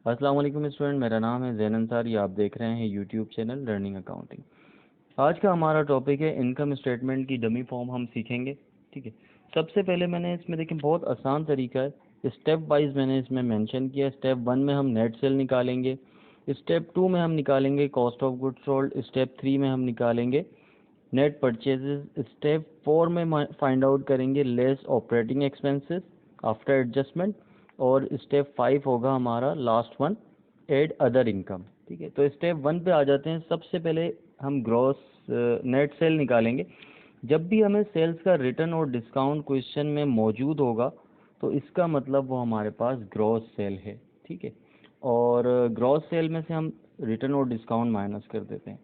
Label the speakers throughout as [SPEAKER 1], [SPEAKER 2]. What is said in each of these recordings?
[SPEAKER 1] अस्सलाम वालेकुम स्टूडेंट, मेरा नाम है ज़ैन अंसारी। आप देख रहे हैं यूट्यूब चैनल लर्निंग अकाउंटिंग। आज का हमारा टॉपिक है इनकम स्टेटमेंट की डमी फॉर्म हम सीखेंगे। ठीक है, सबसे पहले मैंने इसमें देखिए बहुत आसान तरीका है, स्टेप वाइज मैंने इसमें मेंशन किया। स्टेप 1 में हम नेट सेल निकालेंगे, स्टेप 2 में हम निकालेंगे cost of goods sold, step 3 में हम निकालेंगे नेट परचेजेस, स्टेप 4 में फाइंड आउट करेंगे less operating expenses after adjustment, और स्टेप 5 होगा हमारा last one, add other income. ठीक है, तो स्टेप 1 पे आ जाते हैं। सबसे पहले हम ग्रॉस नेट सेल निकालेंगे। जब भी हमें सेल्स का रिटर्न और डिस्काउंट क्वेश्चन में मौजूद होगा तो इसका मतलब वो हमारे पास ग्रॉस सेल है। ठीक है, और ग्रॉस सेल में से हम रिटर्न और डिस्काउंट माइनस कर देते हैं।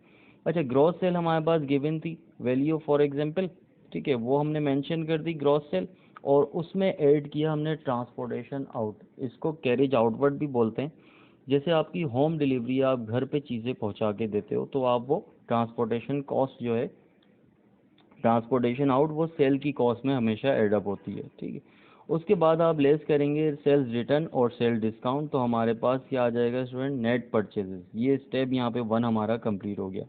[SPEAKER 1] अच्छा, ग्रॉस सेल हमारे पास गिवन थी वैल्यू फॉर एग्जांपल। ठीक है, वो हमने मेंशन कर दी ग्रॉस सेल, और उसमें ऐड किया हमने ट्रांसपोर्टेशन आउट। इसको कैरेज आउटवर्ड भी बोलते हैं। जैसे आपकी होम डिलीवरी, आप घर पे चीज़ें पहुंचा के देते हो तो आप वो ट्रांसपोर्टेशन कॉस्ट जो है, ट्रांसपोर्टेशन आउट, वो सेल की कॉस्ट में हमेशा ऐड अप होती है। ठीक है, उसके बाद आप लेस करेंगे सेल्स रिटर्न और सेल डिस्काउंट, तो हमारे पास क्या आ जाएगा स्टूडेंट, नेट परचेजेस। ये स्टेप यहाँ पे 1 हमारा कंप्लीट हो गया।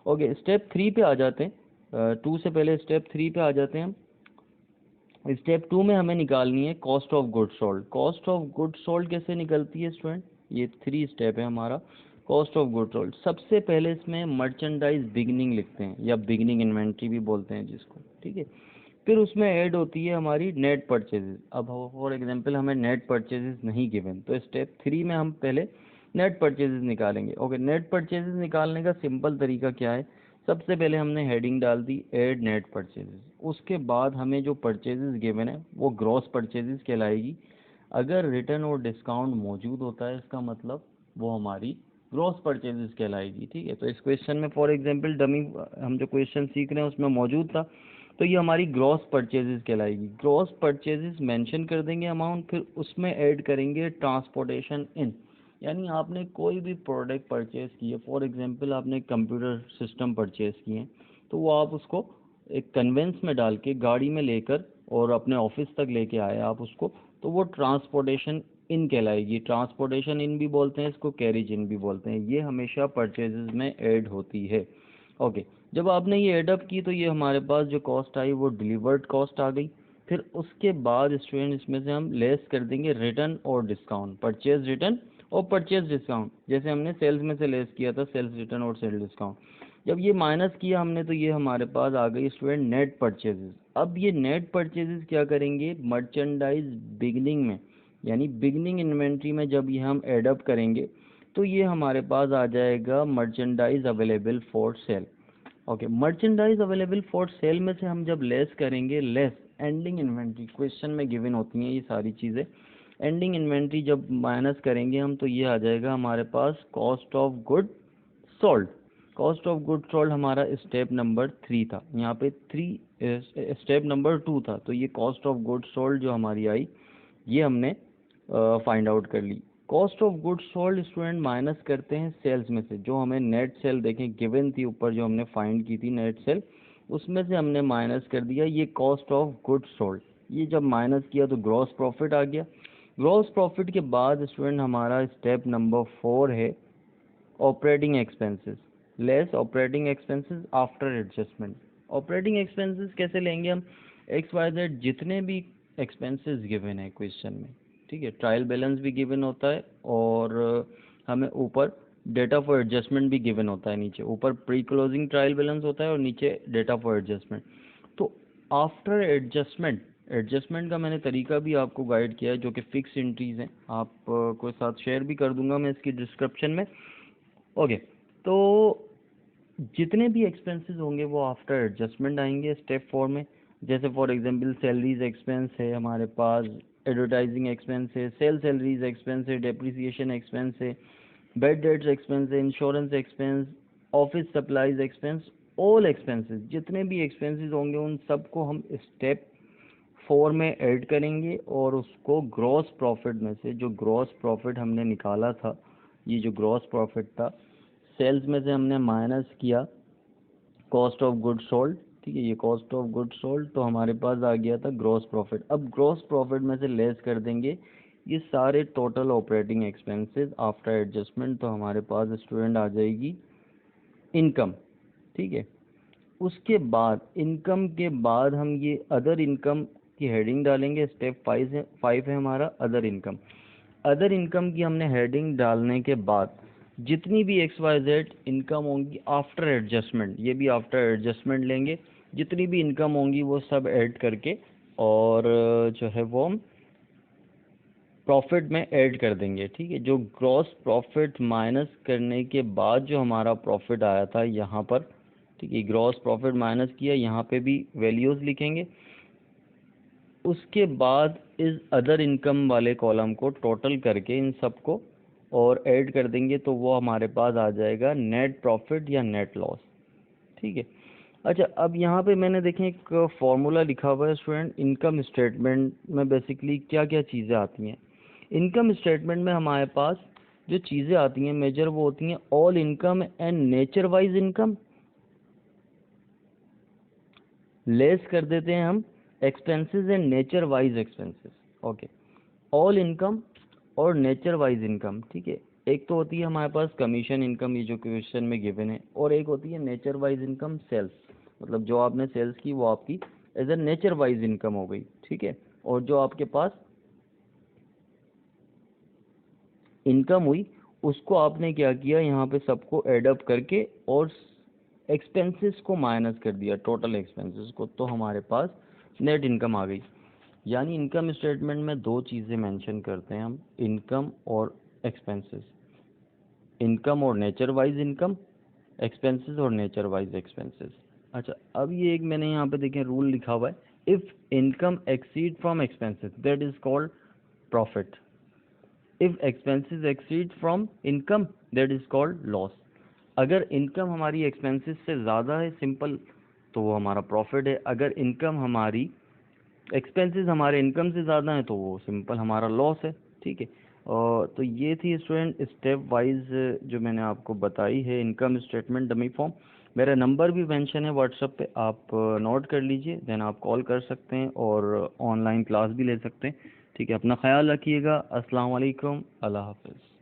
[SPEAKER 1] ओके, स्टेप 3 पे आ जाते हैं। 2 से पहले स्टेप 3 पे आ जाते हैं हम। स्टेप 2 में हमें निकालनी है cost of good sold. Cost of good sold कैसे निकलती है स्टूडेंट, ये 3 स्टेप है हमारा। कॉस्ट ऑफ गुड सोल्ड, सबसे पहले इसमें मर्चेंडाइज बिगनिंग लिखते हैं, या बिगनिंग इन्वेंट्री भी बोलते हैं जिसको। ठीक है, फिर उसमें ऐड होती है हमारी नेट परचेजेस। अब फॉर एग्जांपल हमें नेट परचेजेस नहीं गिवन, तो स्टेप 3 में हम पहले नेट परचेजेस निकालेंगे। ओके, नेट परचेजेस निकालने का सिंपल तरीका क्या है, सबसे पहले हमने हेडिंग डाल दी ऐड नेट परचेजेस। उसके बाद हमें जो परचेजेस गिवन है वो ग्रॉस परचेजेस कहलाएगी। अगर रिटर्न और डिस्काउंट मौजूद होता है इसका मतलब वो हमारी ग्रॉस परचेजेस कहलाएगी। ठीक है, तो इस क्वेश्चन में फॉर एग्जांपल डमी हम जो क्वेश्चन सीख रहे हैं उसमें मौजूद था, तो ये हमारी ग्रॉस परचेजेस कहलाएगी। ग्रॉस परचेजेस मेंशन कर देंगे अमाउंट, फिर उसमें ऐड करेंगे ट्रांसपोर्टेशन इन। यानी आपने कोई भी प्रोडक्ट परचेज किए, फॉर एग्जांपल आपने कंप्यूटर सिस्टम परचेज किए, तो वो आप उसको एक कन्वेंस में डाल के गाड़ी में लेकर और अपने ऑफिस तक लेके आए आप उसको, तो वो ट्रांसपोर्टेशन इन कहलाएगी। ट्रांसपोर्टेशन इन भी बोलते हैं इसको, कैरिज इन भी बोलते हैं। ये हमेशा परचेजेस में ऐड होती है। ओके, जब आपने ये एडअप की तो ये हमारे पास जो कॉस्ट आई वो डिलीवर्ड कॉस्ट आ गई। फिर उसके बाद स्टूडेंट इसमें से हम लेस कर देंगे रिटर्न और डिस्काउंट, परचेज रिटर्न और परचेज डिस्काउंट, जैसे हमने सेल्स में से लेस किया था सेल्स रिटर्न और सेल डिस्काउंट। जब ये माइनस किया हमने तो ये हमारे पास आ गई स्टूडेंट नेट परचेजेस। अब ये नेट परचेजेस क्या करेंगे, मर्चेंडाइज बिगनिंग में, यानी बिगनिंग इन्वेंट्री में जब ये हम एडअप करेंगे तो ये हमारे पास आ जाएगा merchandise available for sale. Okay, merchandise available for sale में से हम जब लेस करेंगे लेस एंडिंग इन्वेंट्री, क्वेश्चन में गिवन होती हैं ये सारी चीज़ें। एंडिंग इन्वेंट्री जब माइनस करेंगे हम तो ये आ जाएगा हमारे पास cost of good sold. Cost of good sold हमारा स्टेप नंबर 3 था, यहाँ पे 3 स्टेप नंबर 2 था, तो ये कॉस्ट ऑफ गुड सोल्ड जो हमारी आई ये हमने फाइंड आउट कर ली। Cost of goods sold student minus करते हैं सेल्स में से, जो हमें नेट सेल देखें गिवन थी ऊपर जो हमने फाइंड की थी नेट सेल, उसमें से हमने माइनस कर दिया ये कॉस्ट ऑफ गुड्स सोल्ड। ये जब माइनस किया तो ग्रॉस प्रॉफिट आ गया। ग्रॉस प्रॉफिट के बाद स्टूडेंट हमारा स्टेप नंबर 4 है operating expenses, less operating expenses after adjustment. Operating expenses कैसे लेंगे हम, एक्स वाई जेड जितने भी एक्सपेंसेस गिवन है क्वेश्चन में। ठीक है, ट्रायल बैलेंस भी गिवन होता है, और हमें ऊपर डेटा फॉर एडजस्टमेंट भी गिवन होता है। नीचे ऊपर प्री क्लोजिंग ट्रायल बैलेंस होता है और नीचे डेटा फॉर एडजस्टमेंट। तो आफ्टर एडजस्टमेंट, एडजस्टमेंट का मैंने तरीका भी आपको गाइड किया है जो कि फिक्स एंट्रीज हैं, आप को साथ शेयर भी कर दूंगा मैं इसकी डिस्क्रिप्शन में। ओके, तो जितने भी एक्सपेंसेस होंगे वो आफ्टर एडजस्टमेंट आएंगे स्टेप 4 में। जैसे फॉर एग्जांपल सैलरीज एक्सपेंस है हमारे पास, एडवर्टाइजिंग एक्सपेंस है, सेल सैलरीज एक्सपेंस है, डेप्रिसिएशन एक्सपेंस है, बेड डेट्स एक्सपेंस है, insurance expense, office supplies expense, all expenses, जितने भी एक्सपेंसेस होंगे उन सबको हम स्टेप 4 में ऐड करेंगे, और उसको ग्रॉस प्रॉफिट में से, जो ग्रॉस प्रॉफिट हमने निकाला था, ये जो ग्रॉस प्रॉफिट था सेल्स में से हमने माइनस किया कॉस्ट ऑफ गुड सोल्ड। ठीक है, ये कॉस्ट ऑफ गुड सोल्ड तो हमारे पास आ गया था ग्रॉस प्रॉफिट। अब ग्रॉस प्रॉफिट में से लेस कर देंगे ये सारे total operating expenses after adjustment, तो हमारे पास स्टूडेंट आ जाएगी इनकम। ठीक है, उसके बाद इनकम के बाद हम ये अदर इनकम की हेडिंग डालेंगे। स्टेप 5 है हमारा अदर इनकम। अदर इनकम की हमने हेडिंग डालने के बाद जितनी भी XYZ इनकम होंगी आफ्टर एडजस्टमेंट, ये भी आफ्टर एडजस्टमेंट लेंगे, जितनी भी इनकम होंगी वो सब ऐड करके और जो है वो हम प्रॉफिट में ऐड कर देंगे। ठीक है, जो ग्रॉस प्रॉफिट माइनस करने के बाद जो हमारा प्रॉफिट आया था यहाँ पर, ठीक है, ग्रॉस प्रॉफिट माइनस किया, यहाँ पे भी वैल्यूज़ लिखेंगे। उसके बाद इस अदर इनकम वाले कॉलम को टोटल करके इन सबको और ऐड कर देंगे, तो वो हमारे पास आ जाएगा नेट प्रॉफिट या नेट लॉस। ठीक है, अच्छा अब यहाँ पे मैंने देखें एक फॉर्मूला लिखा हुआ है स्टूडेंट, इनकम स्टेटमेंट में बेसिकली क्या क्या चीज़ें आती हैं। इनकम स्टेटमेंट में हमारे पास जो चीज़ें आती हैं मेजर, वो होती हैं all income and nature wise income, less कर देते हैं हम expenses and nature wise expenses. Okay, all income और नेचर वाइज इनकम। ठीक है, एक तो होती है हमारे पास कमीशन इनकम, ये जो क्वेश्चन में गिवन है, और एक होती है नेचर वाइज इनकम सेल्स, मतलब जो आपने सेल्स की वो आपकी as a nature wise income हो गई। ठीक है, और जो आपके पास इनकम हुई उसको आपने क्या किया, यहाँ पे सबको एडअप करके और एक्सपेंसेस को माइनस कर दिया, टोटल एक्सपेंसेस को, तो हमारे पास नेट इनकम आ गई। यानी इनकम स्टेटमेंट में दो चीज़ें मेंशन करते हैं हम, इनकम और एक्सपेंसेस, इनकम और नेचर वाइज इनकम, एक्सपेंसेस और नेचर वाइज एक्सपेंसेस। अच्छा अब ये एक मैंने यहाँ पे देखें रूल लिखा हुआ है, if income exceed from expenses that is called profit, if expenses exceed from income that is called loss. अगर इनकम हमारी एक्सपेंसेस से ज़्यादा है सिंपल, तो वो हमारा प्रॉफिट है। अगर इनकम हमारी एक्सपेंसेस हमारे इनकम से ज़्यादा है तो वो सिंपल हमारा लॉस है। ठीक है, और तो ये थी स्टूडेंट स्टेप वाइज जो मैंने आपको बताई है इनकम स्टेटमेंट डमी फॉर्म। मेरा नंबर भी मेंशन है व्हाट्सएप पे, आप नोट कर लीजिए, देन आप कॉल कर सकते हैं और ऑनलाइन क्लास भी ले सकते हैं। ठीक है, अपना ख्याल रखिएगा। अस्सलाम वालेकुम, अल्लाह हाफ़िज़।